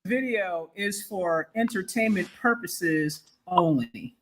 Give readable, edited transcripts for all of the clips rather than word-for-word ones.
video is for entertainment purposes only.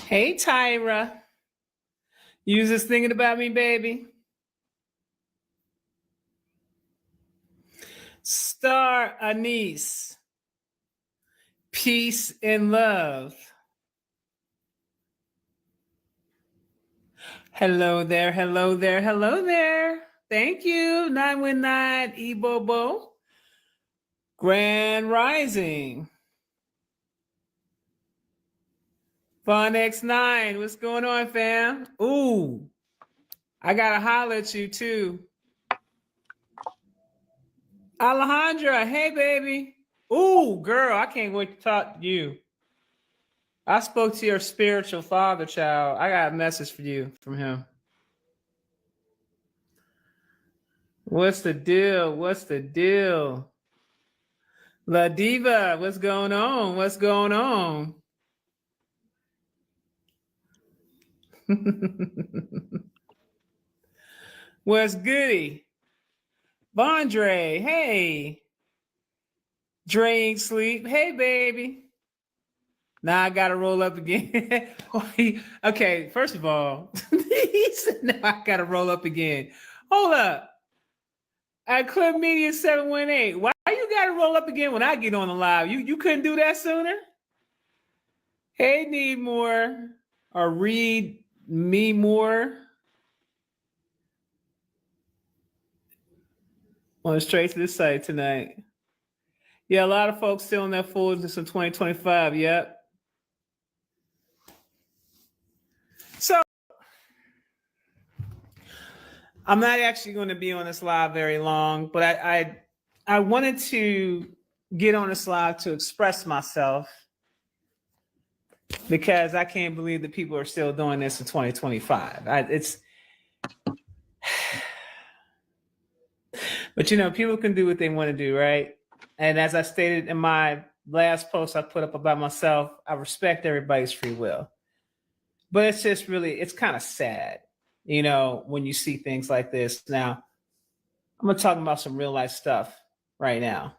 Hey, Tyra. You was just thinking about me, baby? Star Anise. Peace and love. Hello there, hello there, hello there. Thank you, 919 Ebobo. Grand Rising. Fun X9, what's going on, fam? Ooh, I gotta holler at you too. Alejandra, hey, baby. Ooh, girl, I can't wait to talk to you. I spoke to your spiritual father, child. I got a message for you from him. What's the deal? What's the deal? La Diva, what's going on? What's going on? What's goody? Vondre, hey. Drink, sleep. Hey, baby. Now I gotta roll up again. Okay, first of all, he said, now I gotta roll up again. Hold up. At Club Media 718, why you gotta roll up again when I get on the live? You couldn't do that sooner? Hey, need more or read me more. On straight to the site tonight. Yeah, a lot of folks still in their foolishness in 2025. Yep. So I'm not actually going to be on this live very long, but I wanted to get on this live to express myself because I can't believe that people are still doing this in 2025. But you know, people can do what they want to do, right? And as I stated in my last post I put up about myself, I respect everybody's free will. But it's just really, it's kind of sad, you know, when you see things like this. Now, I'm going to talk about some real life stuff right now.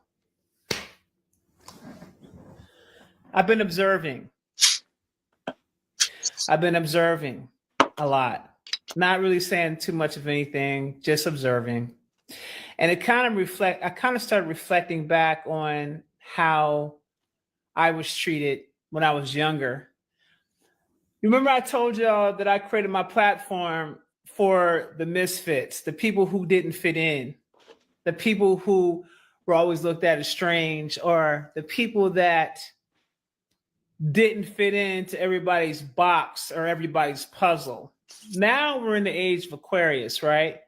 I've been observing a lot. Not really saying too much of anything, just observing. And it kind of I kind of started reflecting back on how I was treated when I was younger. Remember I told y'all that I created my platform for the misfits, the people who didn't fit in, the people who were always looked at as strange, or the people that didn't fit into everybody's box or everybody's puzzle. Now we're in the age of Aquarius, right?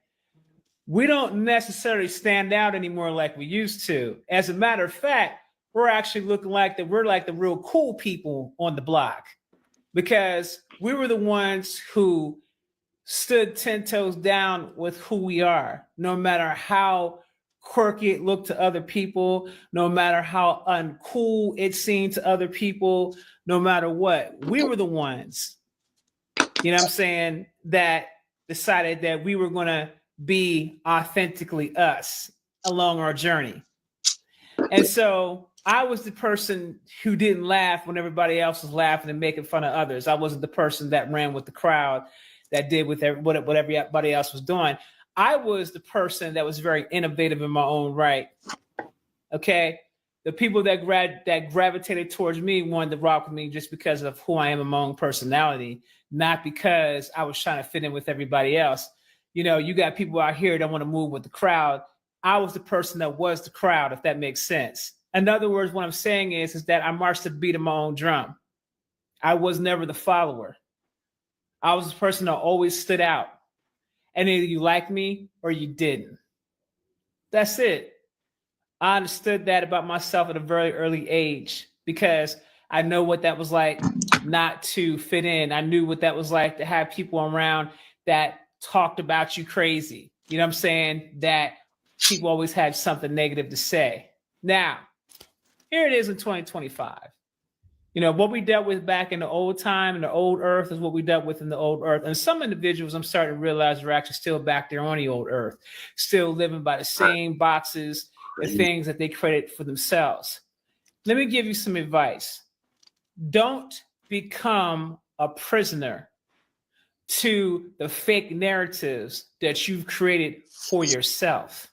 We don't necessarily stand out anymore like we used to. As a matter of fact, we're actually looking like that we're like the real cool people on the block, because we were the ones who stood 10 toes down with who we are, no matter how quirky it looked to other people, no matter how uncool it seemed to other people, no matter what. We were the ones, you know what I'm saying, that decided that we were going to be authentically us along our journey. And so I was the person who didn't laugh when everybody else was laughing and making fun of others. I wasn't the person that ran with the crowd, that did with what everybody else was doing. I was the person that was very innovative in my own right. Okay. The people that gravitated towards me wanted to rock with me just because of who I am in my own personality, not because I was trying to fit in with everybody else. You know, you got people out here that want to move with the crowd. I was the person that was the crowd, if that makes sense. In other words, what I'm saying is that I marched to the beat of my own drum. I was never the follower. I was the person that always stood out. And either you liked me or you didn't. That's it. I understood that about myself at a very early age, because I know what that was like not to fit in. I knew what that was like to have people around that talked about you crazy. You know what I'm saying? That people always had something negative to say. Now, here it is in 2025. You know, what we dealt with back in the old time, in the old earth, is what we dealt with in the old earth. And some individuals, I'm starting to realize, are actually still back there on the old earth, still living by the same boxes and things that they created for themselves. Let me give you some advice. Don't become a prisoner to the fake narratives that you've created for yourself.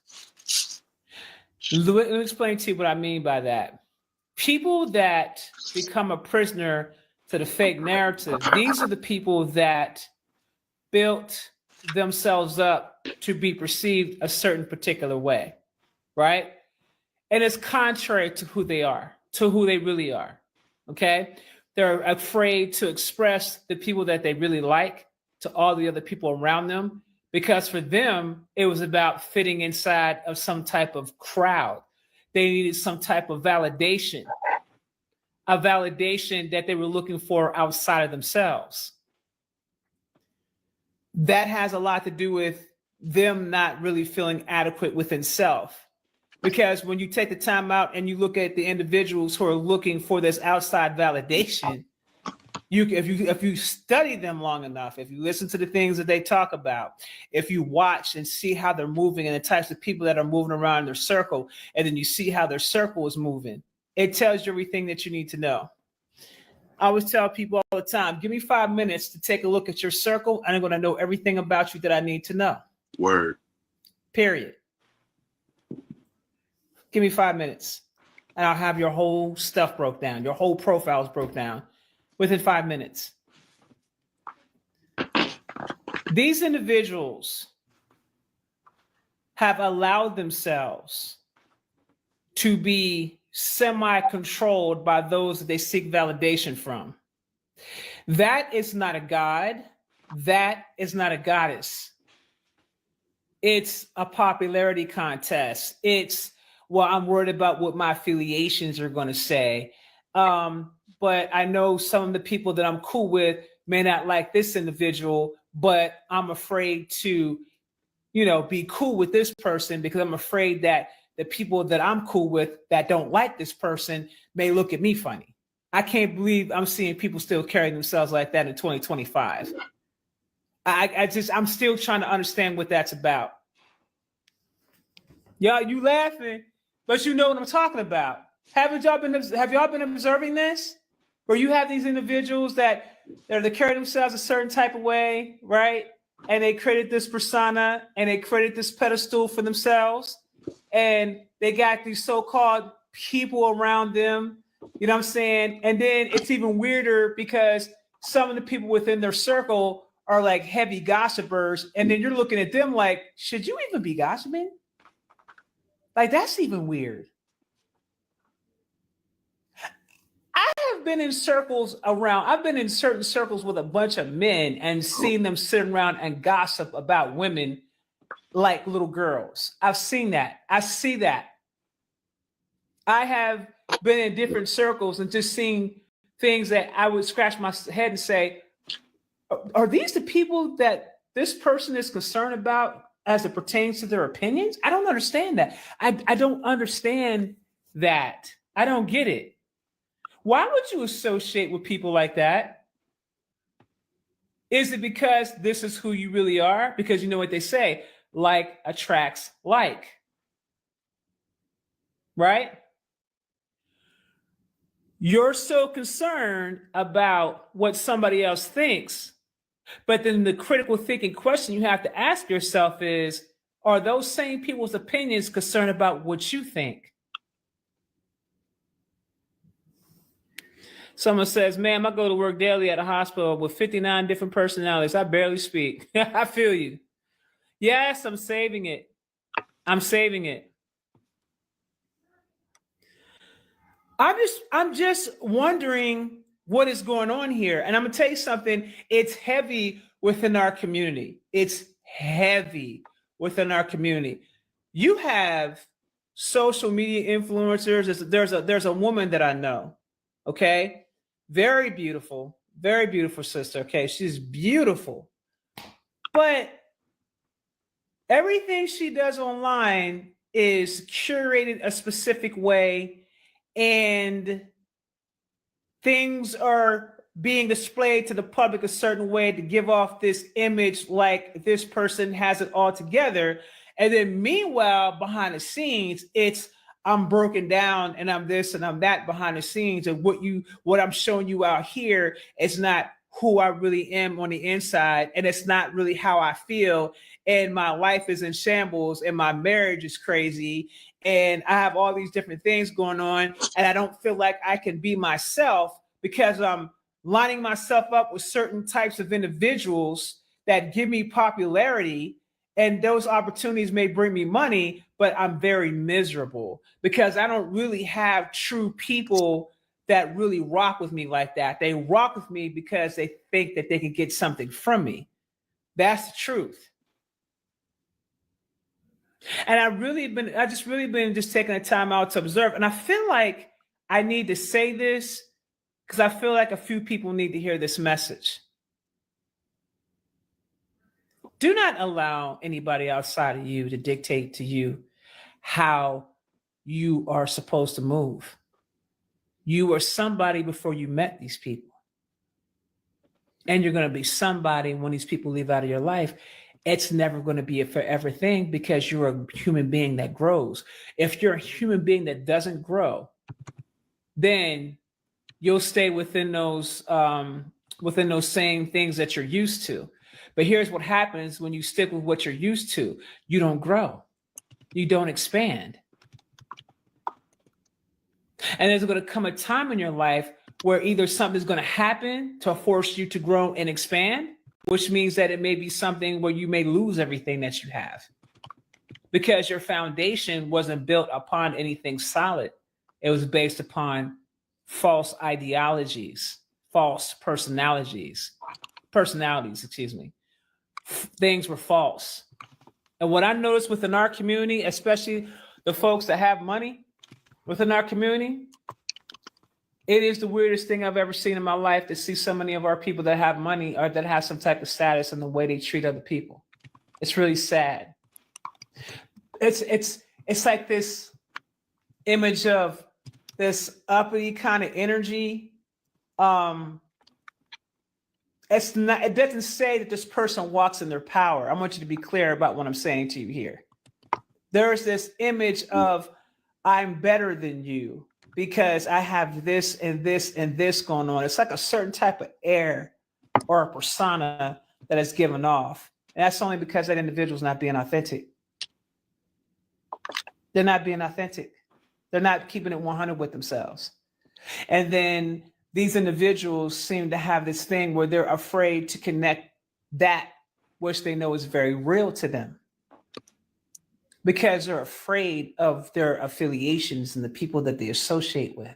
Let me explain to you what I mean by that. People that become a prisoner to the fake narrative, these are the people that built themselves up to be perceived a certain particular way, right? And it's contrary to who they are, to who they really are, okay? They're afraid to express the people that they really like to all the other people around them, because for them, it was about fitting inside of some type of crowd. They needed some type of validation, a validation that they were looking for outside of themselves. That has a lot to do with them not really feeling adequate within self. Because when you take the time out and you look at the individuals who are looking for this outside validation, if you study them long enough, if you listen to the things that they talk about, if you watch and see how they're moving and the types of people that are moving around their circle, and then you see how their circle is moving, it tells you everything that you need to know. I always tell people all the time, give me 5 minutes to take a look at your circle, and I'm going to know everything about you that I need to know. Word. Period. Give me 5 minutes, and I'll have your whole stuff broke down. Your whole profile is broke down within 5 minutes. These individuals have allowed themselves to be semi-controlled by those that they seek validation from. That is not a god. That is not a goddess. It's a popularity contest. It's, well, I'm worried about what my affiliations are going to say. But I know some of the people that I'm cool with may not like this individual, but I'm afraid to, you know, be cool with this person because I'm afraid that the people that I'm cool with that don't like this person may look at me funny. I can't believe I'm seeing people still carrying themselves like that in 2025. I'm still trying to understand what that's about. Y'all, you laughing, but you know what I'm talking about. Have y'all been observing this? Where you have these individuals that they carry themselves a certain type of way, right? And they created this persona and they created this pedestal for themselves. And they got these so-called people around them, you know what I'm saying? And then it's even weirder because some of the people within their circle are like heavy gossipers, and then you're looking at them like, should you even be gossiping? Like, that's even weird. I've been in I've been in certain circles with a bunch of men and seen them sit around and gossip about women like little girls. I've seen that. I see that. I have been in different circles and just seen things that I would scratch my head and say, are these the people that this person is concerned about as it pertains to their opinions? I don't understand that. I don't understand that. I don't get it. Why would you associate with people like that? Is it because this is who you really are? Because you know what they say, like attracts like. Right? You're so concerned about what somebody else thinks. But then the critical thinking question you have to ask yourself is, are those same people's opinions concerned about what you think? Someone says, ma'am, I go to work daily at a hospital with 59 different personalities. I barely speak. I feel you. Yes, I'm saving it. I'm saving it. I'm just wondering what is going on here. And I'm gonna tell you something, it's heavy within our community. It's heavy within our community. You have social media influencers. There's a woman that I know, okay? Very beautiful sister, okay? She's beautiful. But everything she does online is curated a specific way, and things are being displayed to the public a certain way to give off this image like this person has it all together. And then meanwhile, behind the scenes, it's I'm broken down and I'm this and I'm that behind the scenes. And what I'm showing you out here is not who I really am on the inside. And it's not really how I feel. And my life is in shambles and my marriage is crazy. And I have all these different things going on. And I don't feel like I can be myself because I'm lining myself up with certain types of individuals that give me popularity. And those opportunities may bring me money, but I'm very miserable because I don't really have true people that really rock with me like that. They rock with me because they think that they can get something from me. That's the truth. And I just really been taking the time out to observe. And I feel like I need to say this because I feel like a few people need to hear this message. Do not allow anybody outside of you to dictate to you how you are supposed to move. You were somebody before you met these people. And you're going to be somebody when these people leave out of your life. It's never going to be a forever thing because you're a human being that grows. If you're a human being that doesn't grow, then you'll stay within those same things that you're used to. But here's what happens when you stick with what you're used to. You don't grow. You don't expand. And there's going to come a time in your life where either something's going to happen to force you to grow and expand, which means that it may be something where you may lose everything that you have because your foundation wasn't built upon anything solid. It was based upon false ideologies, false personalities, excuse me. Things were false. And what I noticed within our community, especially the folks that have money within our community, it is the weirdest thing I've ever seen in my life to see so many of our people that have money or that have some type of status in the way they treat other people. It's really sad. It's like this image of this uppity kind of energy. It doesn't say that this person walks in their power. I want you to be clear about what I'm saying to you here. There's this image of I'm better than you because I have this and this and this going on. It's like a certain type of air or a persona that is given off. And that's only because that individual's not being authentic. They're not being authentic. They're not keeping it 100 with themselves. And then these individuals seem to have this thing where they're afraid to connect that which they know is very real to them, because they're afraid of their affiliations and the people that they associate with.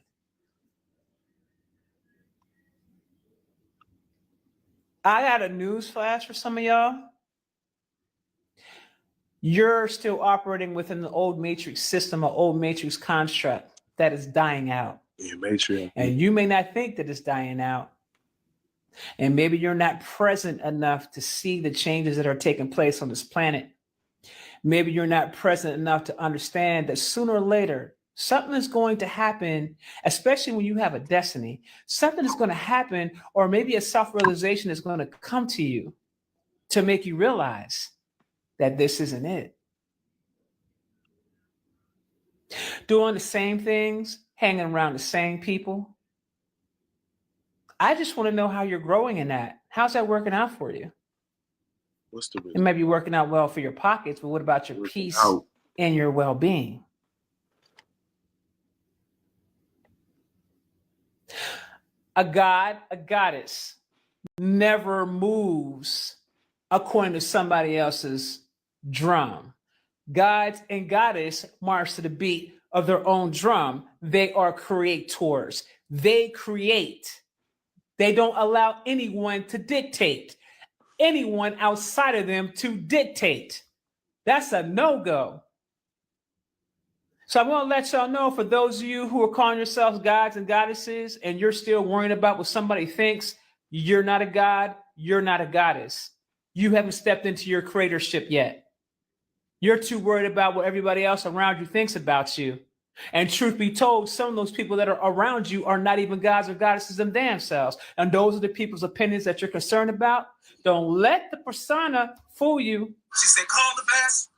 I got a news flash for some of y'all. You're still operating within the old matrix system, an old matrix construct that is dying out. Yeah, matrix. And you may not think that it's dying out. And maybe you're not present enough to see the changes that are taking place on this planet. Maybe you're not present enough to understand that sooner or later, something is going to happen, especially when you have a destiny. Something is going to happen, or maybe a self-realization is going to come to you to make you realize that this isn't it. Doing the same things, hanging around the same people. I just want to know how you're growing in that. How's that working out for you? What's the It may be working out well for your pockets, but what about your peace and your well-being? A god, a goddess never moves according to somebody else's drum. Gods and goddess march to the beat of their own drum. They are creators. They create. They don't allow anyone to dictate, anyone outside of them to dictate. That's a no-go. So I'm going to let y'all know, for those of you who are calling yourselves gods and goddesses and you're still worrying about what somebody thinks, you're not a god, you're not a goddess. You haven't stepped into your creatorship yet. You're too worried about what everybody else around you thinks about you. And truth be told, some of those people that are around you are not even gods or goddesses them damn selves. And those are the people's opinions that you're concerned about. Don't let the persona fool you. She said, call the best.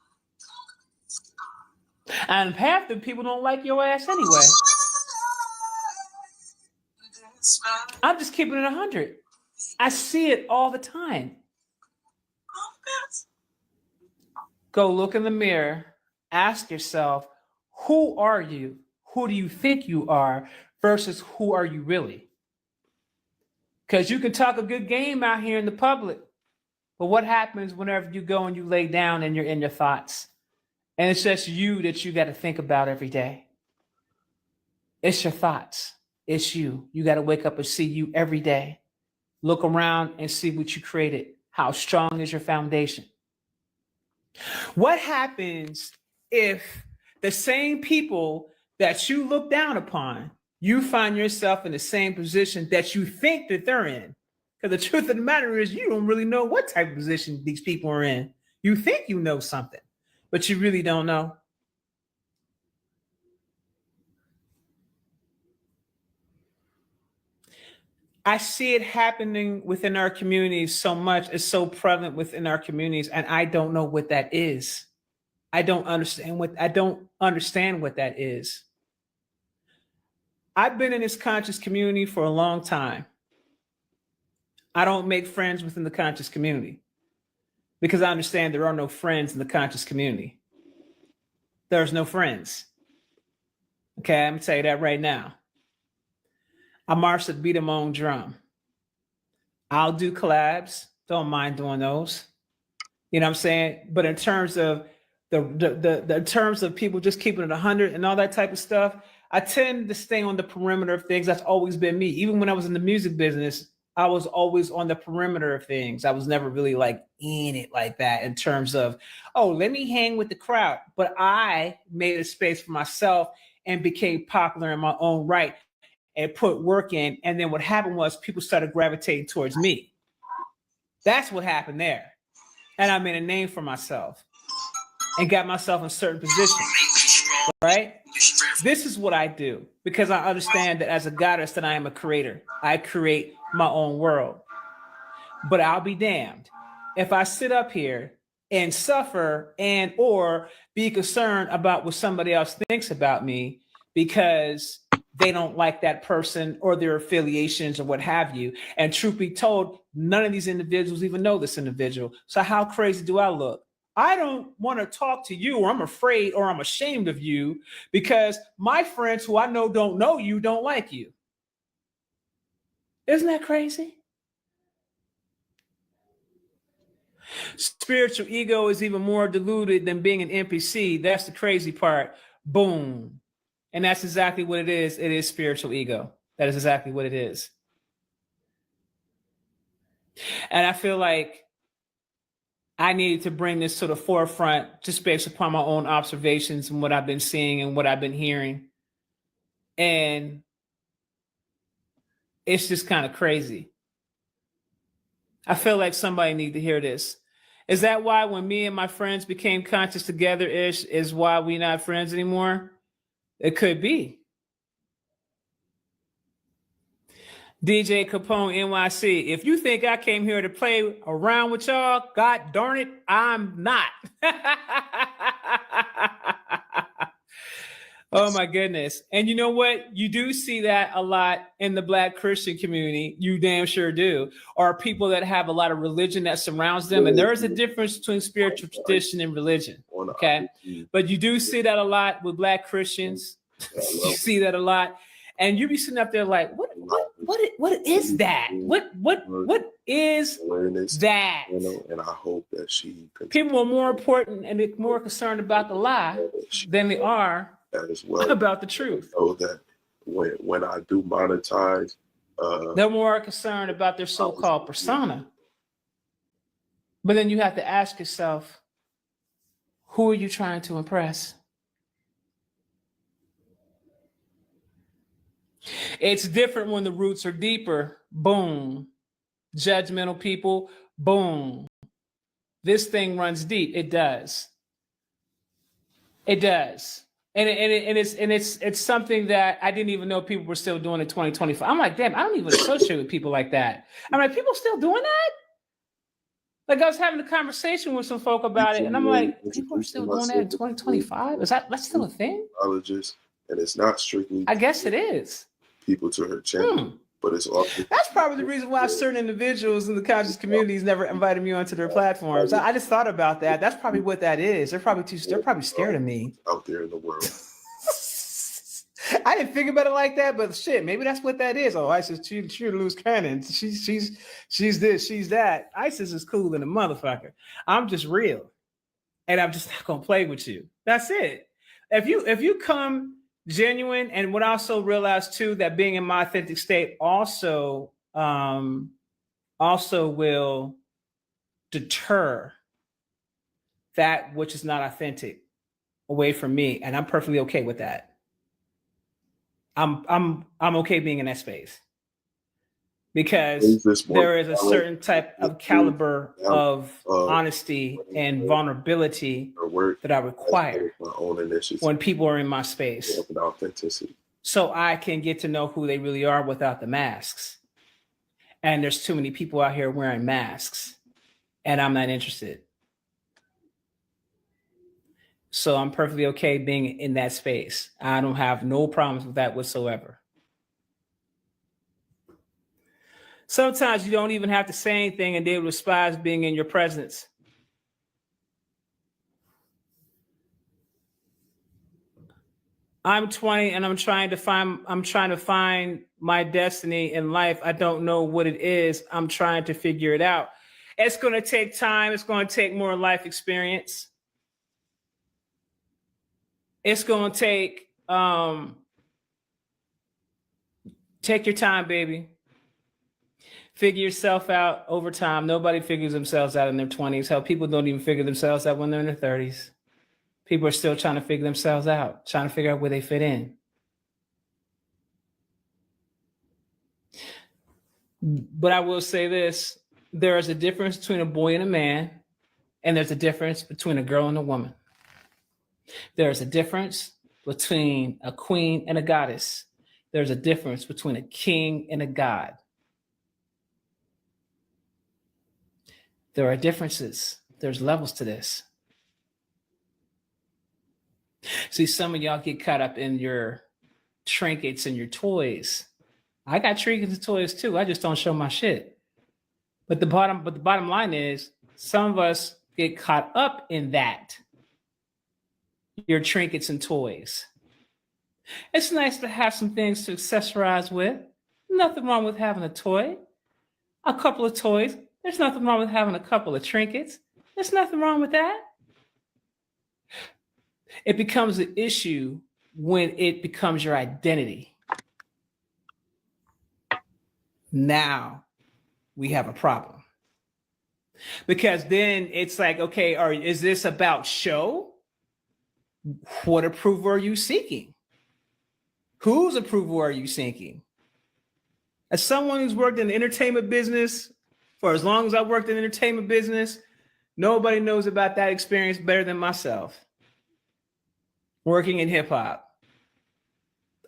And half the people don't like your ass anyway. I'm just keeping it 100. I see it all the time. Go look in the mirror. Ask yourself, who are you? Who do you think you are versus who are you really? Because you can talk a good game out here in the public, but what happens whenever you go and you lay down and you're in your thoughts? And it's just you that you got to think about every day. It's your thoughts. It's you. You got to wake up and see you every day. Look around and see what you created. How strong is your foundation? What happens if the same people that you look down upon, you find yourself in the same position that you think that they're in? Because the truth of the matter is, you don't really know what type of position these people are in. You think you know something, but you really don't know. I see it happening within our communities so much. It's so prevalent within our communities, and I don't know what that is. I don't understand what that is. I've been in this conscious community for a long time. I don't make friends within the conscious community because I understand there are no friends in the conscious community. There's no friends. Okay, I'm gonna tell you that right now. I march to the beat of my own drum. I'll do collabs. Don't mind doing those. You know what I'm saying? But in terms of the terms of people just keeping it 100 and all that type of stuff, I tend to stay on the perimeter of things. That's always been me. Even when I was in the music business, I was always on the perimeter of things. I was never really like in it like that in terms of, oh, let me hang with the crowd. But I made a space for myself and became popular in my own right and put work in. And then what happened was people started gravitating towards me. That's what happened there. And I made a name for myself and got myself in certain positions, right? This is what I do because I understand that as a goddess that I am a creator. I create my own world. But I'll be damned if I sit up here and suffer and or be concerned about what somebody else thinks about me because they don't like that person or their affiliations or what have you. And truth be told, none of these individuals even know this individual. So how crazy do I look? I don't want to talk to you, or I'm afraid or I'm ashamed of you because my friends who I don't know you don't like you. Isn't that crazy? Spiritual ego is even more diluted than being an NPC. That's the crazy part. Boom. And that's exactly what it is. It is spiritual ego. That is exactly what it is. And I feel like I needed to bring this to the forefront just based upon my own observations and what I've been seeing and what I've been hearing. And it's just kind of crazy. I feel like somebody needs to hear this. Is that why when me and my friends became conscious together-ish is why we not friends anymore? It could be. DJ Capone NYC, if you think I came here to play around with y'all, God darn it, I'm not. Oh my goodness. And you know what? You do see that a lot in the Black Christian community. You damn sure do. Or people that have a lot of religion that surrounds them. And there is a difference between spiritual tradition and religion. Okay. But you do see that a lot with Black Christians. You see that a lot. And you be sitting up there like, what is that? What is that? You know, and I hope that she people are more important and more concerned about the lie than they are as well about the truth. So that when I do monetize, they're more concerned about their so-called persona. But then you have to ask yourself, who are you trying to impress? It's different when the roots are deeper. Boom. Judgmental people. Boom. This thing runs deep. It does. It does. And it's something that I didn't even know people were still doing in 2025. I'm like, damn, I don't even associate with people like that. I'm like, people still doing that? Like I was having a conversation with some folk about it, and I'm like, people are still doing that in 2025? That's still a thing? And it's not strictly. I guess it is. People to her channel, but it's often. That's probably the reason why certain individuals in the conscious communities never invited me onto their platforms. I just thought about that. That's probably what that is. They're probably scared of me out there in the world. I didn't think about it like that, but shit, maybe that's what that is. Oh, ISIS, she's a loose cannon. She's this, she's that. ISIS is cool than a motherfucker. I'm just real, and I'm just not gonna play with you. That's it. If you come genuine, and what I also realized too, that being in my authentic state also will deter that which is not authentic away from me, and I'm perfectly okay with that. I'm okay being in that space because there is a certain type of caliber of honesty and vulnerability that I require when people are in my space, so I can get to know who they really are without the masks. And there's too many people out here wearing masks, and I'm not interested. So I'm perfectly okay being in that space. I don't have no problems with that whatsoever. Sometimes you don't even have to say anything and they will despise being in your presence. I'm 20 and I'm trying to find my destiny in life. I don't know what it is. I'm trying to figure it out. It's going to take time. It's going to take more life experience. It's going to take your time, baby. Figure yourself out over time. Nobody figures themselves out in their 20s. Hell, people don't even figure themselves out when they're in their 30s. People are still trying to figure themselves out, trying to figure out where they fit in. But I will say this, there is a difference between a boy and a man, and there's a difference between a girl and a woman. There's a difference between a queen and a goddess. There's a difference between a king and a god. There are differences. There's levels to this. See, some of y'all get caught up in your trinkets and your toys. I got trinkets and toys too. I just don't show my shit. But the bottom line is, some of us get caught up in that. Your trinkets and toys. It's nice to have some things to accessorize with. Nothing wrong with having a toy. A couple of toys. There's nothing wrong with having a couple of trinkets. There's nothing wrong with that. It becomes an issue when it becomes your identity. Now we have a problem. Because then it's like, okay, is this about show? What approval are you seeking? Whose approval are you seeking? As someone who's worked in the entertainment business for as long as I worked in the entertainment business, nobody knows about that experience better than myself. Working in hip hop.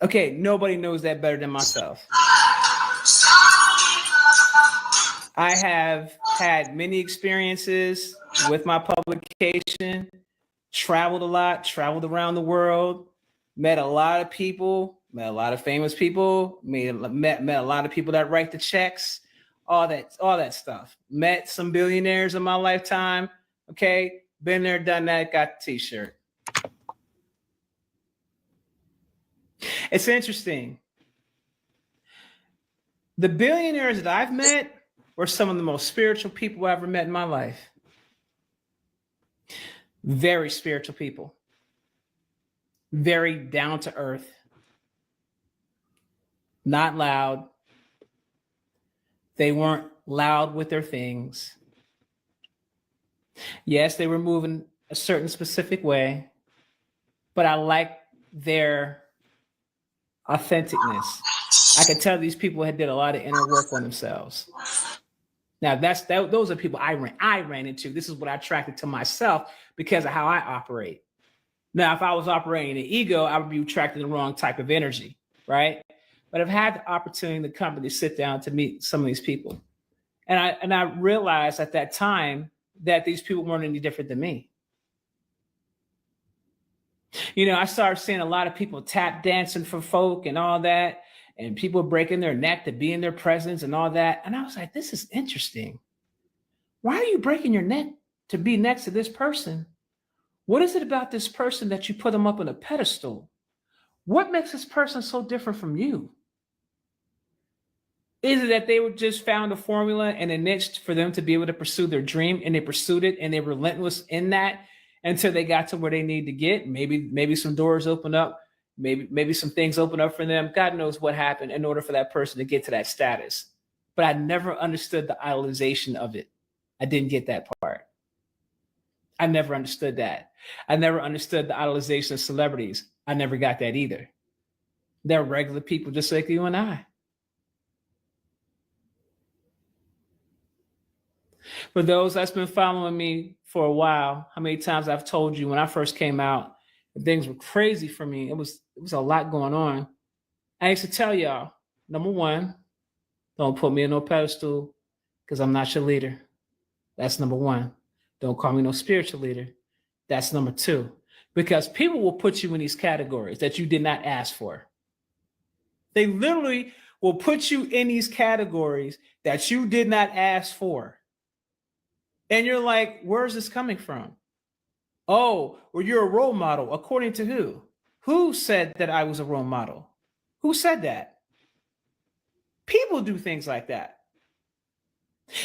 Okay, nobody knows that better than myself. I have had many experiences with my publication, traveled a lot, traveled around the world, met a lot of people, met a lot of famous people, met a lot of people that write the checks, all that stuff. Met some billionaires in my lifetime. Okay, been there, done that, got the t-shirt. It's interesting. The billionaires that I've met were some of the most spiritual people I ever met in my life. Very spiritual people. Very down to earth. Not loud. They weren't loud with their things. Yes, they were moving a certain specific way, but I like their authenticness. I could tell these people had did a lot of inner work on themselves. Now those are people I ran into. This is what I attracted to myself because of how I operate. Now, if I was operating an ego, I would be attracting the wrong type of energy, right? But I've had the opportunity in the company to sit down to meet some of these people. And I realized at that time that these people weren't any different than me. You know, I started seeing a lot of people tap dancing for folk and all that, and people breaking their neck to be in their presence and all that. And I was like, this is interesting. Why are you breaking your neck to be next to this person? What is it about this person that you put them up on a pedestal? What makes this person so different from you? Is it that they were just found a formula and a niche for them to be able to pursue their dream, and they pursued it and they were relentless in that until they got to where they need to get? Maybe some doors open up, maybe some things open up for them. God knows what happened in order for that person to get to that status. But I never understood the idolization of it. I didn't get that part. I never understood that. I never understood the idolization of celebrities. I never got that either. They're regular people just like you and I. For those that's been following me for a while, how many times I've told you when I first came out, things were crazy for me. It was a lot going on. I used to tell y'all, number one, don't put me in no pedestal because I'm not your leader. That's number one. Don't call me no spiritual leader. That's number two. Because people will put you in these categories that you did not ask for. They literally will put you in these categories that you did not ask for. And you're like, where's this coming from? Oh, well, you're a role model. According to who? Who said that I was a role model? Who said that? People do things like that.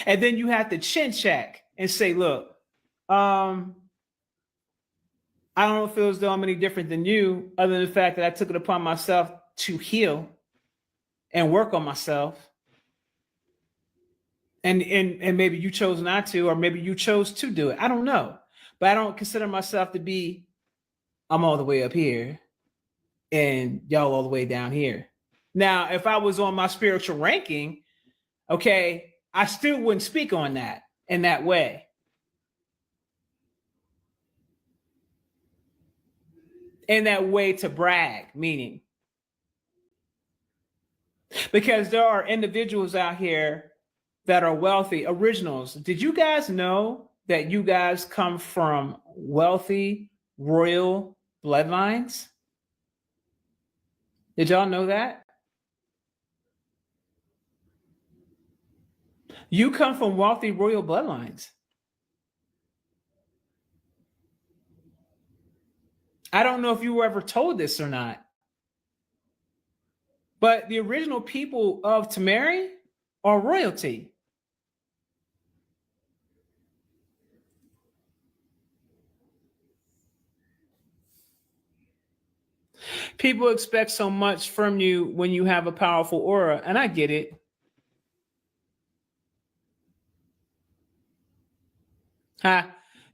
And then you have to chin check and say, look, I don't feel as though I'm any different than you, other than the fact that I took it upon myself to heal and work on myself. And maybe you chose not to, or maybe you chose to do it. I don't know. But I don't consider myself to be, I'm all the way up here and y'all all the way down here. Now, if I was on my spiritual ranking, okay, I still wouldn't speak on that in that way. In that way to brag, meaning. Because there are individuals out here that are wealthy, originals. Did you guys know that you guys come from wealthy royal bloodlines? Did y'all know that? You come from wealthy royal bloodlines. I don't know if you were ever told this or not, but the original people of Tamari are royalty. People expect so much from you when you have a powerful aura, and I get it. Ha.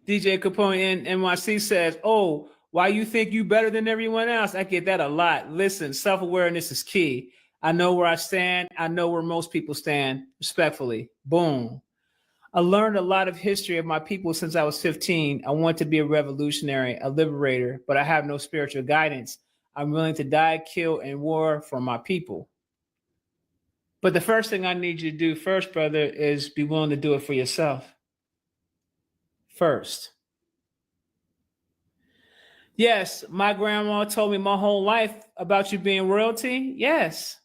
DJ Capone in NYC says, "Oh, why you think you better than everyone else?" I get that a lot. Listen, self-awareness is key. I know where I stand. I know where most people stand, respectfully. Boom. I learned a lot of history of my people since I was 15. I want to be a revolutionary, a liberator, but I have no spiritual guidance. I'm willing to die, kill, and war for my people. But the first thing I need you to do first, brother, is be willing to do it for yourself. First. Yes, my grandma told me my whole life about you being royalty. Yes.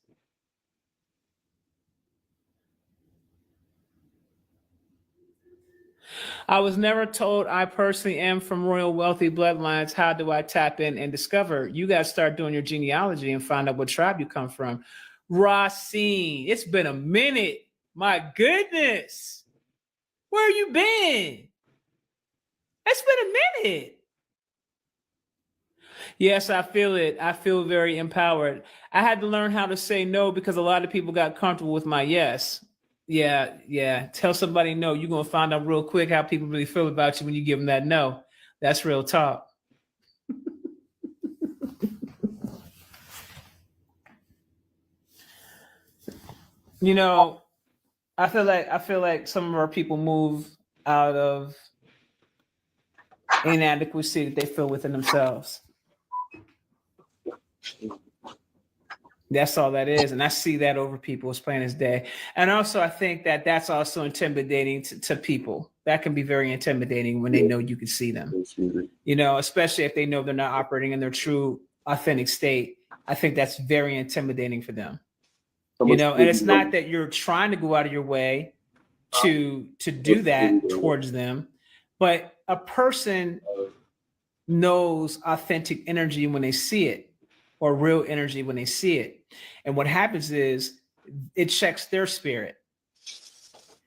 I was never told I personally am from royal wealthy bloodlines. How do I tap in and discover? You got to start doing your genealogy and find out what tribe you come from. Racine, it's been a minute. My goodness. Where you been? It's been a minute. Yes, I feel it. I feel very empowered. I had to learn how to say no because a lot of people got comfortable with my yes. Yeah. Tell somebody no. You're going to find out real quick how people really feel about you when you give them that no. That's real talk. You know, I feel like some of our people move out of inadequacy that they feel within themselves. That's all that is. And I see that over people as plain as day. And also, I think that that's also intimidating to people. That can be very intimidating when they know you can see them, you know, especially if they know they're not operating in their true, authentic state. I think that's very intimidating for them, you know, and it's not that you're trying to go out of your way to do that towards them, but a person knows authentic energy when they see it, or real energy when they see it. And what happens is it checks their spirit,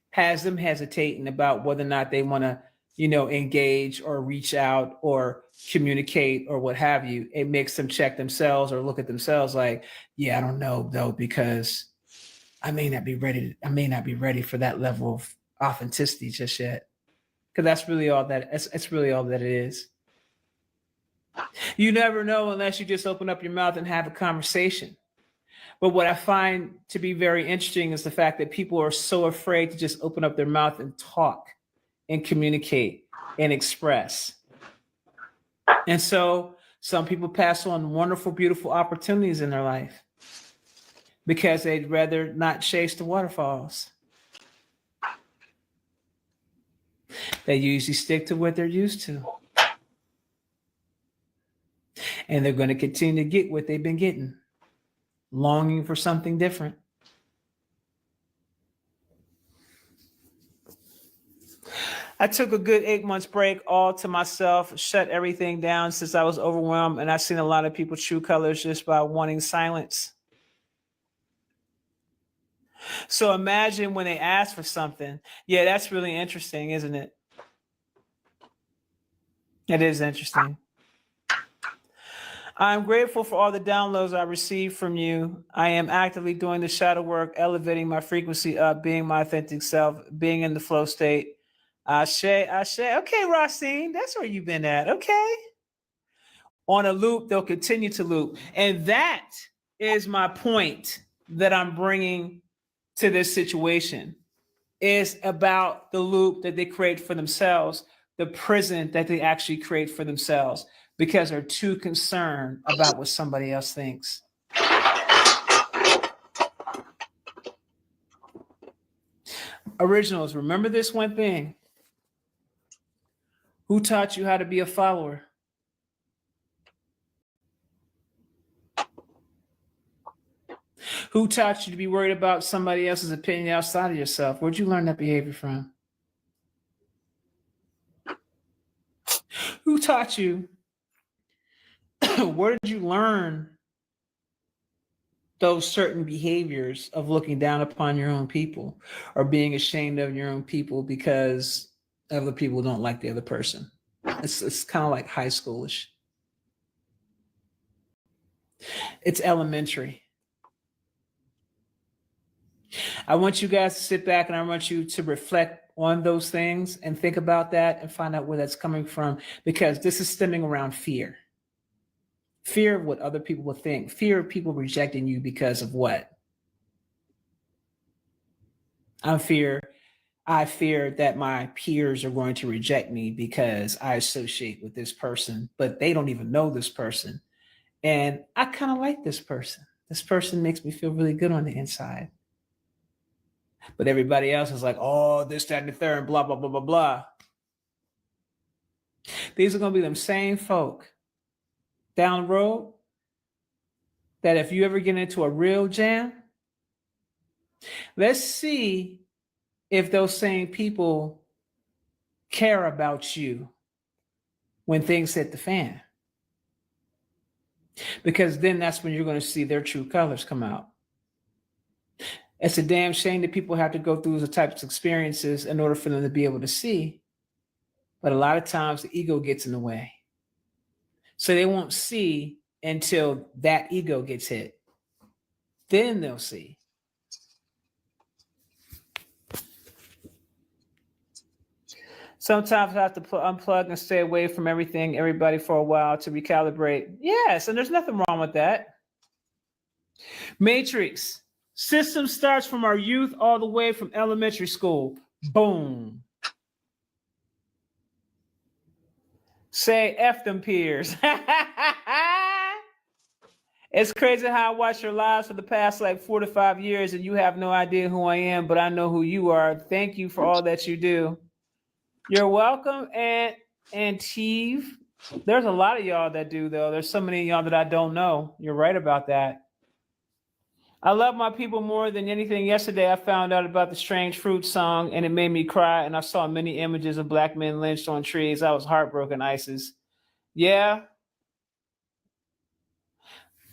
has them hesitating about whether or not they want to, you know, engage or reach out or communicate or what have you. It makes them check themselves or look at themselves like, yeah, I don't know though, because I may not be ready for that level of authenticity just yet. Because that's really all that it's really all that it is. You never know unless you just open up your mouth and have a conversation. But what I find to be very interesting is the fact that people are so afraid to just open up their mouth and talk and communicate and express. And so some people pass on wonderful, beautiful opportunities in their life because they'd rather not chase the waterfalls. They usually stick to what they're used to. And they're going to continue to get what they've been getting, longing for something different. I took a good 8 months break all to myself, shut everything down since I was overwhelmed. And I've seen a lot of people true colors just by wanting silence. So imagine when they ask for something. Yeah, that's really interesting, isn't it? It is interesting. I'm grateful for all the downloads I received from you. I am actively doing the shadow work, elevating my frequency up, being my authentic self, being in the flow state. Ashe. Okay, Racine, that's where you've been at. Okay. On a loop, they'll continue to loop. And that is my point that I'm bringing to this situation. Is about the loop that they create for themselves, the prison that they actually create for themselves, because they're too concerned about what somebody else thinks. Originals, remember this one thing. Who taught you how to be a follower? Who taught you to be worried about somebody else's opinion outside of yourself? Where'd you learn that behavior from? Who taught you? Where did you learn those certain behaviors of looking down upon your own people or being ashamed of your own people because other people don't like the other person? It's kind of like high schoolish. It's elementary. I want you guys to sit back and I want you to reflect on those things and think about that and find out where that's coming from, because this is stemming around fear. Fear of what other people will think. Fear of people rejecting you because of what? I fear that my peers are going to reject me because I associate with this person, but they don't even know this person. And I kind of like this person. This person makes me feel really good on the inside. But everybody else is like, oh, this, that, and the third, and blah, blah, blah, blah, blah. These are going to be them same folk down the road that if you ever get into a real jam, let's see if those same people care about you when things hit the fan. Because then that's when you're going to see their true colors come out. It's a damn shame that people have to go through the types of experiences in order for them to be able to see. But a lot of times the ego gets in the way. So they won't see until that ego gets hit. Then they'll see. Sometimes I have to unplug and stay away from everybody for a while to recalibrate. Yes, and there's nothing wrong with that. Matrix. System starts from our youth all the way from elementary school. Boom. Say F them peers. It's crazy how I watch your lives for the past like 4 to 5 years and you have no idea who I am, but I know who you are. Thank you for all that you do. You're welcome, and Teve. There's a lot of y'all that do, though. There's so many of y'all that I don't know. You're right about that. I love my people more than anything. Yesterday, I found out about the Strange Fruit song, and it made me cry, and I saw many images of black men lynched on trees. I was heartbroken, Isis. Yeah.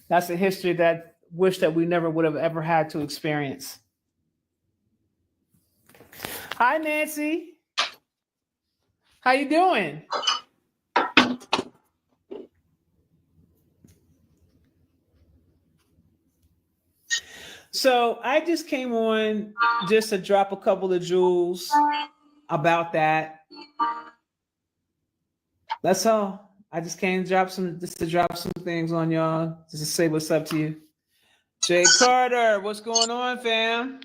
That's a history that I wish that we never would have ever had to experience. Hi, Nancy. How you doing? So I just came on just to drop a couple of jewels about that. That's all. I just came to drop some things on y'all, just to say what's up to you. Jay Carter, what's going on, fam?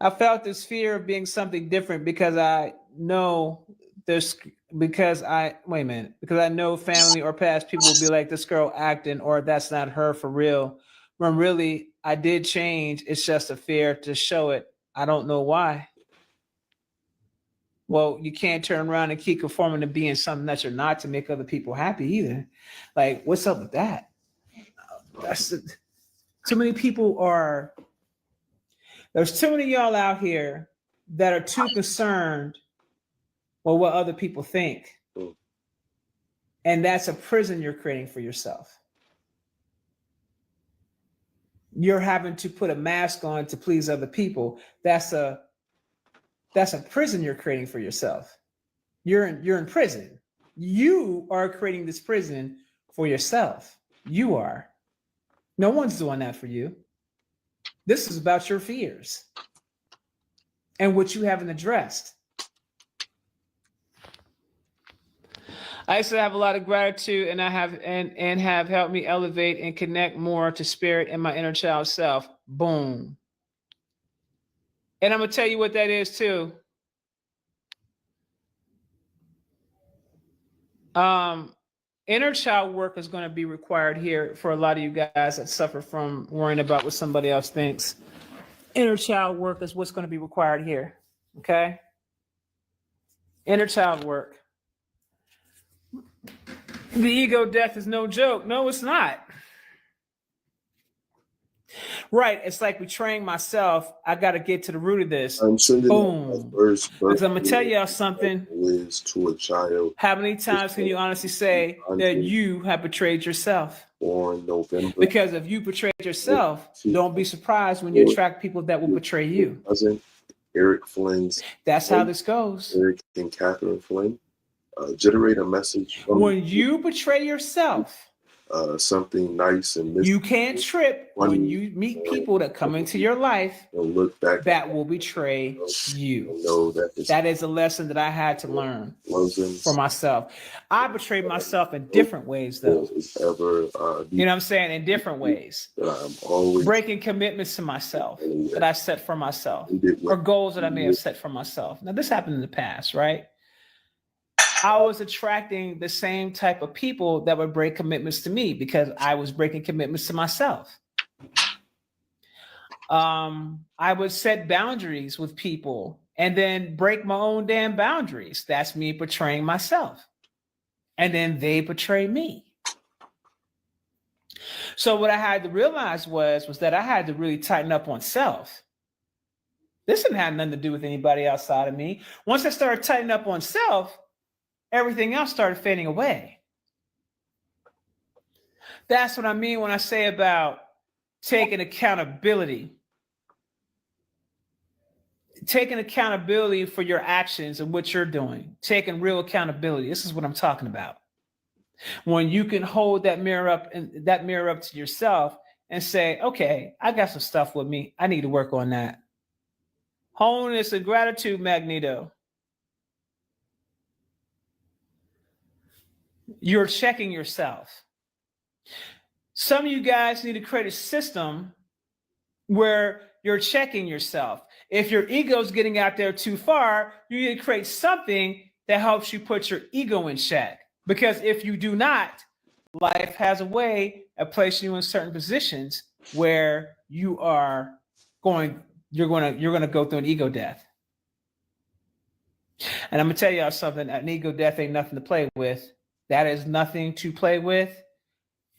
I felt this fear of being something different because I know because I know family or past people will be like, this girl acting, or that's not her for real. When really I did change. It's just a fear to show it. I don't know why. Well, you can't turn around and keep conforming to being something that you're not to make other people happy either. Like, what's up with that? Too many people are. There's too many of y'all out here that are too concerned with what other people think. And that's a prison you're creating for yourself. You're having to put a mask on to please other people. That's a prison you're creating for yourself. You're in prison. You are creating this prison for yourself. You are. No one's doing that for you. This is about your fears and what you haven't addressed. I used to have a lot of gratitude, and I have and have helped me elevate and connect more to spirit and my inner child self. Boom. And I'm gonna tell you what that is too. Inner child work is going to be required here for a lot of you guys that suffer from worrying about what somebody else thinks. Inner child work is what's going to be required here. Okay. Inner child work. The ego death is no joke. No, it's not. Right. It's like betraying myself. I got to get to the root of this. Boom. Because I'm going to tell y'all something. To a child. How many times can you honestly say that you have betrayed yourself? Born November. Because if you betrayed yourself, don't be surprised when you attract people that will betray you. Cousin Eric Flynn's. That's how this goes. Eric and Catherine Flynn generate a message. When you betray yourself, something nice and You can't trip when you meet people that come into your life look back that will betray you. know that That is a lesson that I had to learn for myself. I betrayed myself in different ways, though. ever You know what I'm saying? In different ways. that I'm always Breaking commitments to myself that I set for myself, or goals that I may have set for myself. Now, this happened in the past, right? I was attracting the same type of people that would break commitments to me because I was breaking commitments to myself. I would set boundaries with people and then break my own damn boundaries. That's me betraying myself. And then they betray me. So what I had to realize was that I had to really tighten up on self. This didn't have nothing to do with anybody outside of me. Once I started tightening up on self, everything else started fading away. That's what I mean when I say about taking accountability. Taking accountability for your actions and what you're doing. Taking real accountability. This is what I'm talking about. When you can hold that mirror up to yourself and say, okay, I got some stuff with me. I need to work on that. Wholeness and gratitude, Magneto. You're checking yourself. Some of you guys need to create a system where you're checking yourself. If your ego's getting out there too far, you need to create something that helps you put your ego in check. Because if you do not, life has a way of placing you in certain positions where you're going to go through an ego death. And I'm gonna tell y'all something, an ego death ain't nothing to play with. That is nothing to play with.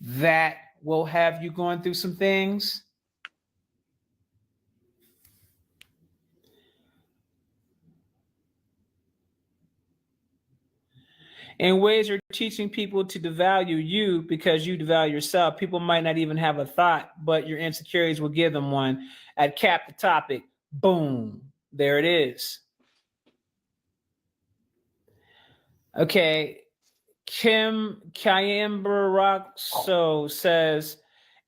That will have you going through some things. In ways you're teaching people to devalue you because you devalue yourself. People might not even have a thought, but your insecurities will give them one. At Cap the Topic, boom, there it is. Okay, Kim Kayambarakso says,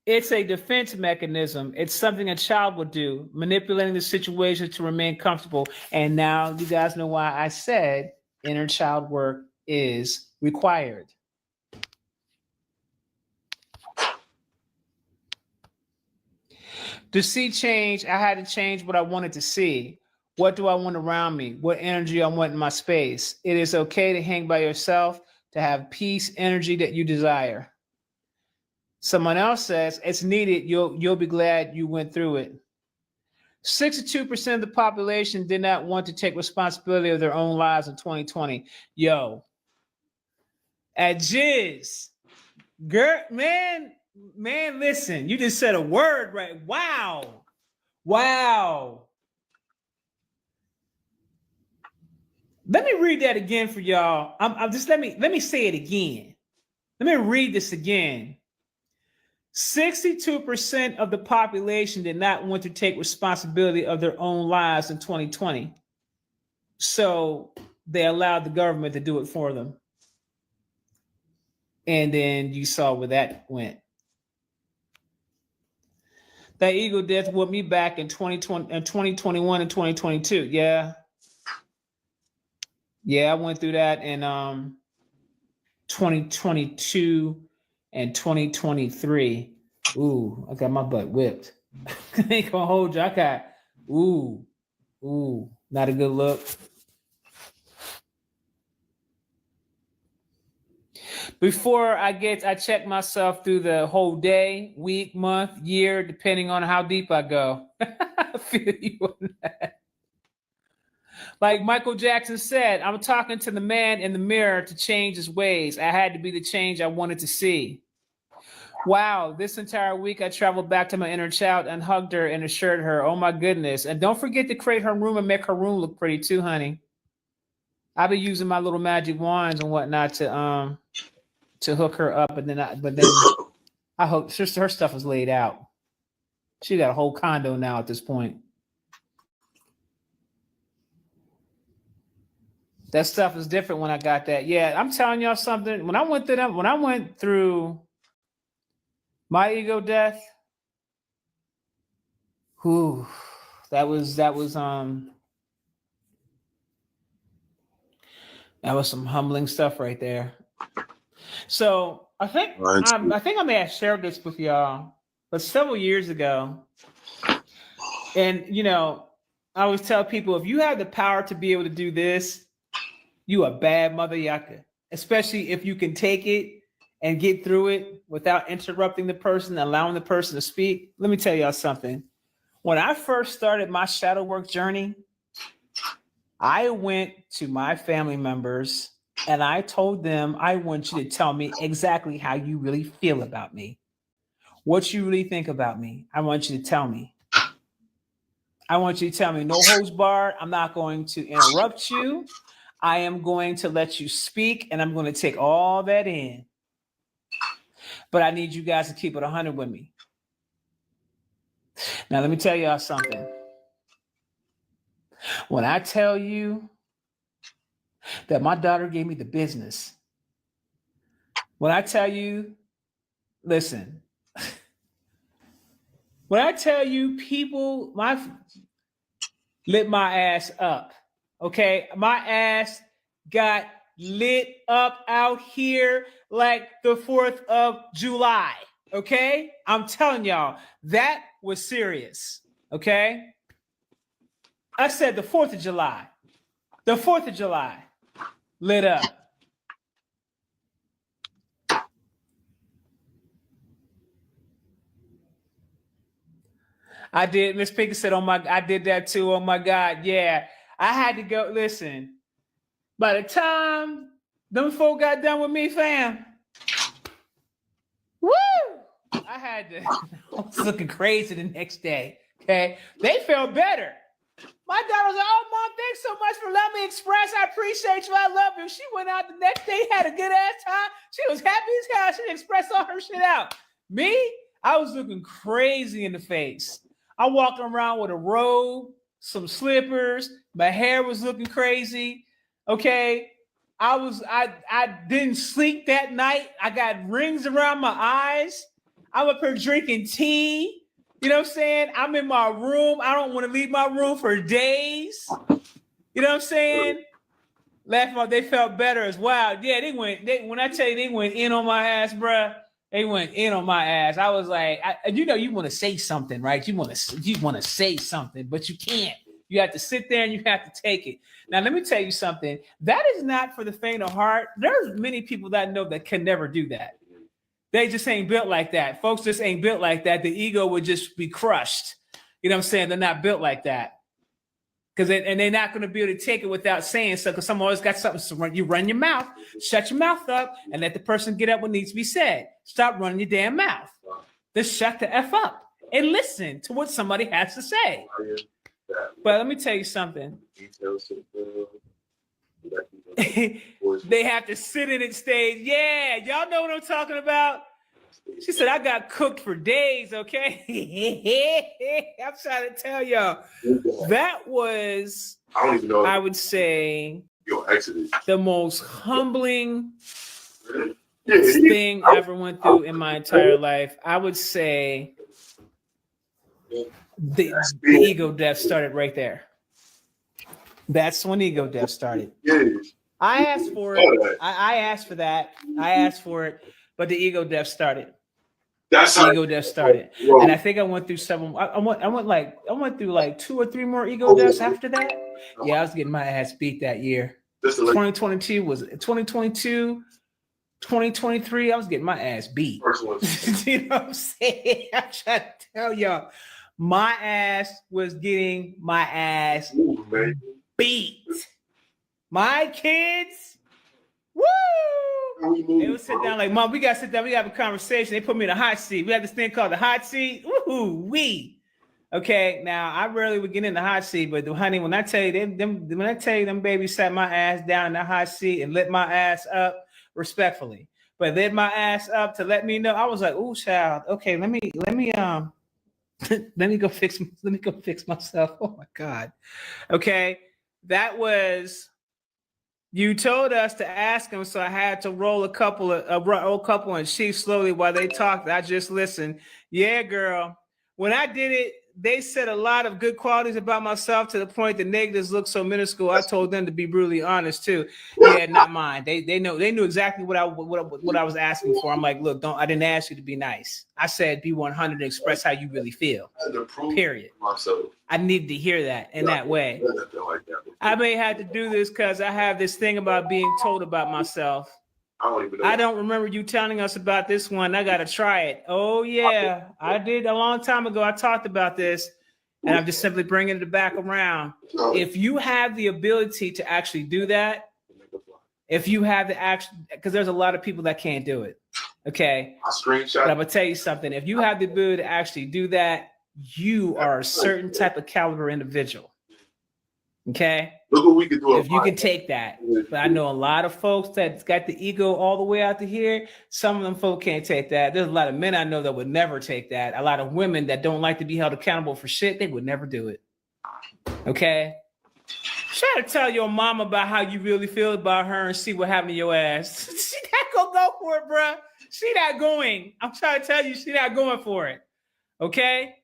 it's a defense mechanism. It's something a child would do, manipulating the situation to remain comfortable. And now you guys know why I said inner child work is required. To see change, I had to change what I wanted to see. What do I want around me? What energy I want in my space? It is okay to hang by yourself, to have peace, energy that you desire. Someone else says it's needed. You'll be glad you went through it. 62% of the population did not want to take responsibility of their own lives in 2020. Yo, at Jizz, girl, man, listen, you just said a word, right? Wow. Let me read that again for y'all. I'm just let me say it again. Let me read this again. 62% of the population did not want to take responsibility of their own lives in 2020. So they allowed the government to do it for them. And then you saw where that went. That ego death whooped me back in 2020, 2021 and 2022. Yeah, I went through that in 2022 and 2023. Ooh, I got my butt whipped. I ain't gonna hold you. I got, not a good look. Before I check myself through the whole day, week, month, year, depending on how deep I go. I feel you on that. Like Michael Jackson said, I'm talking to the man in the mirror to change his ways. I had to be the change I wanted to see. Wow, this entire week I traveled back to my inner child and hugged her and assured her, oh my goodness. And don't forget to create her room and make her room look pretty too, honey. I've been using my little magic wands and whatnot to hook her up, but then I hope her stuff is laid out. She got a whole condo now at this point. That stuff is different when I got that. Yeah, I'm telling y'all something. When I went through My ego death. Whew. That was some humbling stuff right there. So I think I may have shared this with y'all, but several years ago, and I always tell people, if you have the power to be able to do this, you a bad mother yucca, especially if you can take it and get through it without interrupting the person, allowing the person to speak. Let me tell y'all something. When I first started my shadow work journey, I went to my family members and I told them, I want you to tell me exactly how you really feel about me. What you really think about me. I want you to tell me. I want you to tell me, no holds barred. I'm not going to interrupt you. I am going to let you speak and I'm going to take all that in. But I need you guys to keep it 100 with me. Now, let me tell y'all something. When I tell you that my daughter gave me the business, when I tell you, listen, when I tell you people, lit my ass up, okay? My ass got lit up out here like the 4th of July, okay? I'm telling y'all, that was serious, okay? I said the 4th of July. The 4th of July lit up. I did. Miss Pinky said, I did that too. Oh my God. Yeah. I had to go. Listen, by the time them folk got done with me, fam, woo! I was looking crazy the next day. Okay. They felt better. My daughter was like, oh, Mom, thanks so much for letting me express. I appreciate you. I love you. She went out the next day, had a good ass time. She was happy as hell. She expressed all her shit out. Me, I was looking crazy in the face. I walked around with a robe, some slippers. My hair was looking crazy. Okay. I didn't sleep that night. I got rings around my eyes. I'm up here drinking tea. You know what I'm saying? I'm in my room. I don't want to leave my room for days. You know what I'm saying? Laughing about they felt better as well. Yeah, when I tell you they went in on my ass, bruh, they went in on my ass. I was like, you want to say something, right? You want to say something, but you can't. You have to sit there and you have to take it. Now, let me tell you something. That is not for the faint of heart. There's many people that I know that can never do that. They just ain't built like that. Folks just ain't built like that. The ego would just be crushed. You know what I'm saying? They're not built like that. And they're not going to be able to take it without saying so, because someone always got something. So you run your mouth, shut your mouth up, and let the person get up what needs to be said. Stop running your damn mouth. Just shut the F up and listen to what somebody has to say. But let me tell you something. They have to sit in it stage. Yeah, y'all know what I'm talking about. She said, I got cooked for days, okay? I'm trying to tell y'all. That was, I don't even know. I would say, the most humbling thing I ever went through in my entire life. I would say the ego death started right there. That's when ego death started. I asked for it. I asked for that. I asked for it, but the ego death started. Ego death started, and I think I went through several. I went through like 2 or 3 more ego deaths after that. Yeah, I was getting my ass beat that year. 2022 was 2022, 2023. I was getting my ass beat. You know what I'm saying? I'm trying to tell y'all, my ass was getting my ass beat. My kids, woo! They would sit down like, Mom, we got to sit down. We got to have a conversation. They put me in a hot seat. We have this thing called the hot seat. Woo-hoo-wee. Okay, now I rarely would get in the hot seat, but honey, when I tell you them babies sat my ass down in the hot seat and lit my ass up respectfully, but lit my ass up to let me know, I was like, "Ooh, child, okay, let me let me go fix myself." Oh my God. Okay, that was You told us to ask him, so I had to roll a couple and sheep slowly while they talked. I just listened. Yeah, girl. When I did it, they said a lot of good qualities about myself to the point the negatives look so minuscule. I told them to be brutally honest too. Yeah, not mine. They knew exactly what I was asking for. I'm like, look, I didn't ask you to be nice. I said be 100 and express how you really feel. Period. I needed to hear that in that way. I may have to do this because I have this thing about being told about myself. I don't remember you telling us about this one. I got to try it. Oh, yeah. I did a long time ago. I talked about this, and I'm just simply bringing it back around. If you have the ability to actually do that, if you have the action, because there's a lot of people that can't do it. Okay. But I'm going to tell you something. If you have the ability to actually do that, you are a certain type of caliber individual. Okay. Look what we can do. If you can take that. But I know a lot of folks that's got the ego all the way out to here. Some of them folk can't take that. There's a lot of men I know that would never take that. A lot of women that don't like to be held accountable for shit, they would never do it. Okay. Try to tell your mom about how you really feel about her and see what happened to your ass. She not gonna go for it, bro. She not going. I'm trying to tell you, she not going for it. Okay.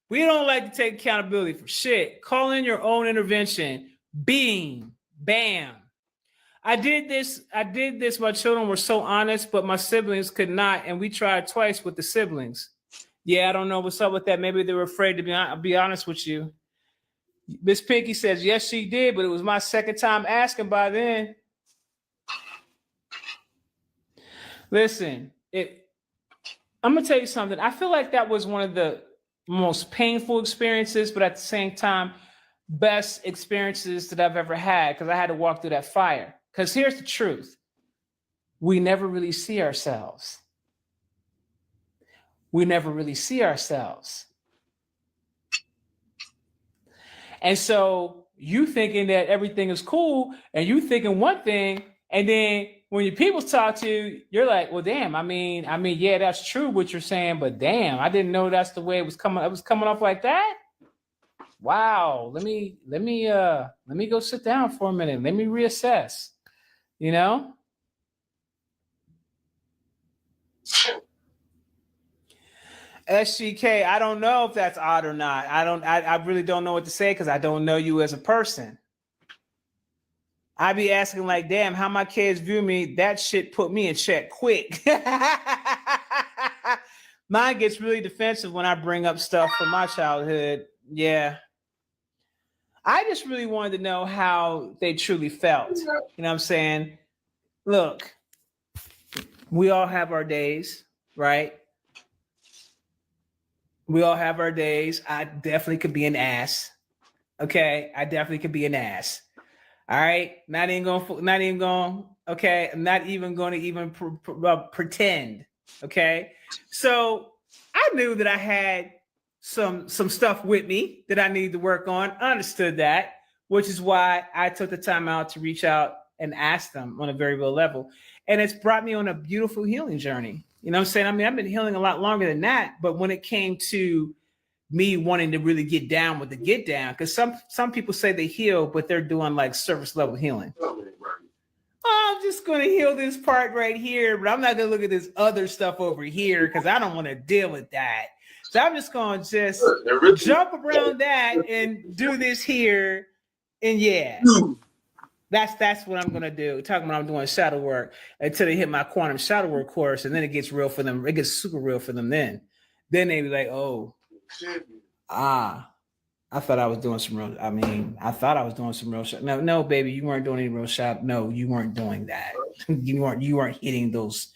We don't like to take accountability for shit. Call in your own intervention. Beam. Bam. I did this. My children were so honest, but my siblings could not. And we tried twice with the siblings. Yeah, I don't know what's up with that. Maybe they were afraid to be honest with you. Miss Pinky says, yes, she did, but it was my second time asking by then. Listen, I'm going to tell you something. I feel like that was one of the most painful experiences, but at the same time, best experiences that I've ever had, because I had to walk through that fire. Because here's the truth. We never really see ourselves. We never really see ourselves. And so you thinking that everything is cool and you thinking one thing, and then when your people talk to you, you're like, well, damn, I mean, yeah, that's true what you're saying, but damn, I didn't know that's the way it was coming. It was coming off like that. Wow. Let me go sit down for a minute. Let me reassess, you know? SGK, I don't know if that's odd or not. I really don't know what to say because I don't know you as a person. I be asking like, damn, how my kids view me, that shit put me in check quick. Mine gets really defensive when I bring up stuff from my childhood. Yeah. I just really wanted to know how they truly felt. You know what I'm saying? Look, we all have our days, right? We all have our days. I definitely could be an ass. Okay, I definitely could be an ass. All right, not even going. Okay, I'm not even going to even pretend. Okay, so I knew that I had some stuff with me that I needed to work on. I understood that, which is why I took the time out to reach out and ask them on a very real level, and it's brought me on a beautiful healing journey. You know what I'm saying? I mean, I've been healing a lot longer than that, but when it came to me wanting to really get down with the get down, because some people say they heal, but they're doing like surface level healing. Oh, I'm just going to heal this part right here, but I'm not going to look at this other stuff over here because I don't want to deal with that. So I'm just going to just jump around that and do this here. And yeah, that's what I'm going to do. Talking about I'm doing shadow work until they hit my quantum shadow work course. And then it gets real for them. It gets super real for them then. Then they be like, oh, I thought I was doing some real. I thought I was doing some real shit. No, baby, you weren't doing any real shot. No, you weren't doing that. You weren't hitting those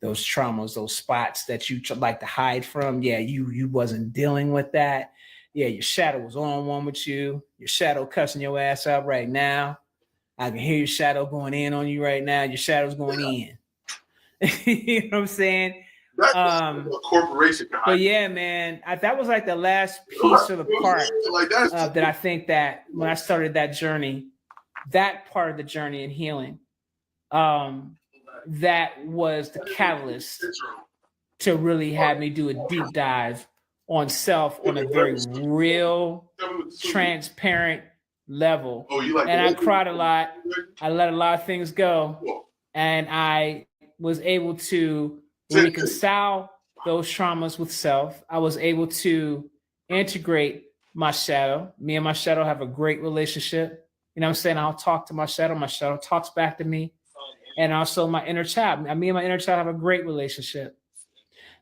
traumas, those spots that you like to hide from. Yeah, you wasn't dealing with that. Yeah, your shadow was on one with you. Your shadow cussing your ass out right now. I can hear your shadow going in on you right now. Your shadow's going in. You know what I'm saying? A corporation. But yeah, man, that was like the last piece of the part that I think that when I started that journey, that part of the journey in healing, that was the catalyst to really have me do a deep dive on self on a very real, transparent, level. Oh, you like And the I cried a lot. I let a lot of things go. Cool. And I was able to Take it. reconcile those traumas with self. I was able to integrate my shadow. Me and my shadow have a great relationship. You know what I'm saying? I'll talk to my shadow talks back to me. And also my inner child. Me and my inner child have a great relationship.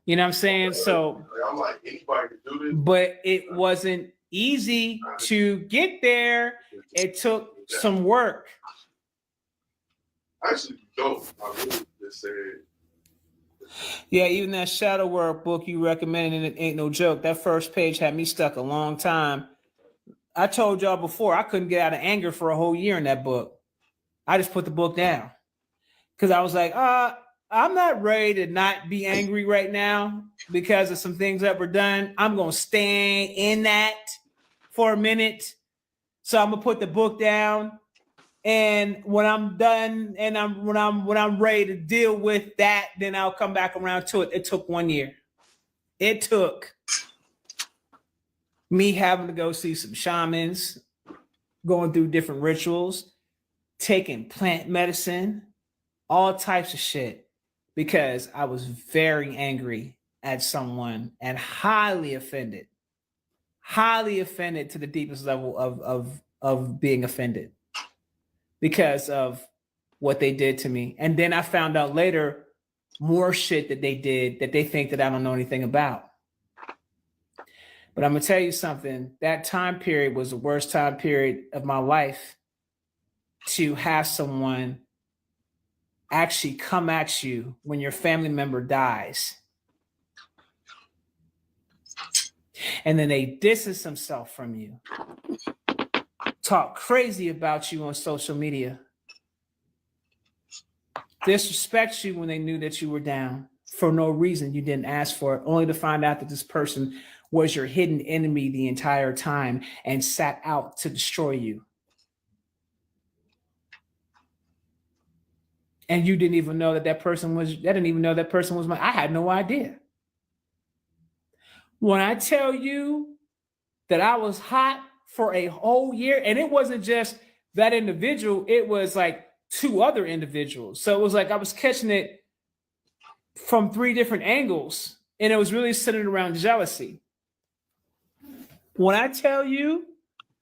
You know what I'm saying? So I'm like, anybody can do this. but it wasn't easy to get there. It took some work. Actually, dope. I really just said. Yeah, even that shadow work book you recommended, and it ain't no joke. That first page had me stuck a long time. I told y'all before I couldn't get out of anger for a whole year in that book. I just put the book down because I was like, I'm not ready to not be angry right now because of some things that were done. I'm gonna stay in that for a minute. So I'm gonna put the book down. And when I'm done and when I'm ready to deal with that, then I'll come back around to it. It took 1 year. It took me having to go see some shamans, going through different rituals, taking plant medicine, all types of shit, because I was very angry at someone and highly offended to the deepest level of being offended because of what they did to me. And then I found out later more shit that they did that they think that I don't know anything about. But I'm gonna tell you something, that time period was the worst time period of my life to have someone actually come at you when your family member dies. And then they distance themselves from you, talk crazy about you on social media, disrespect you when they knew that you were down for no reason. You didn't ask for it, only to find out that this person was your hidden enemy the entire time and sat out to destroy you. And you didn't even know that person was, I didn't even know that person was I had no idea. When I tell you that I was hot for a whole year, and it wasn't just that individual, it was like 2 other individuals. So it was like I was catching it from 3 different angles, and it was really centered around jealousy. When I tell you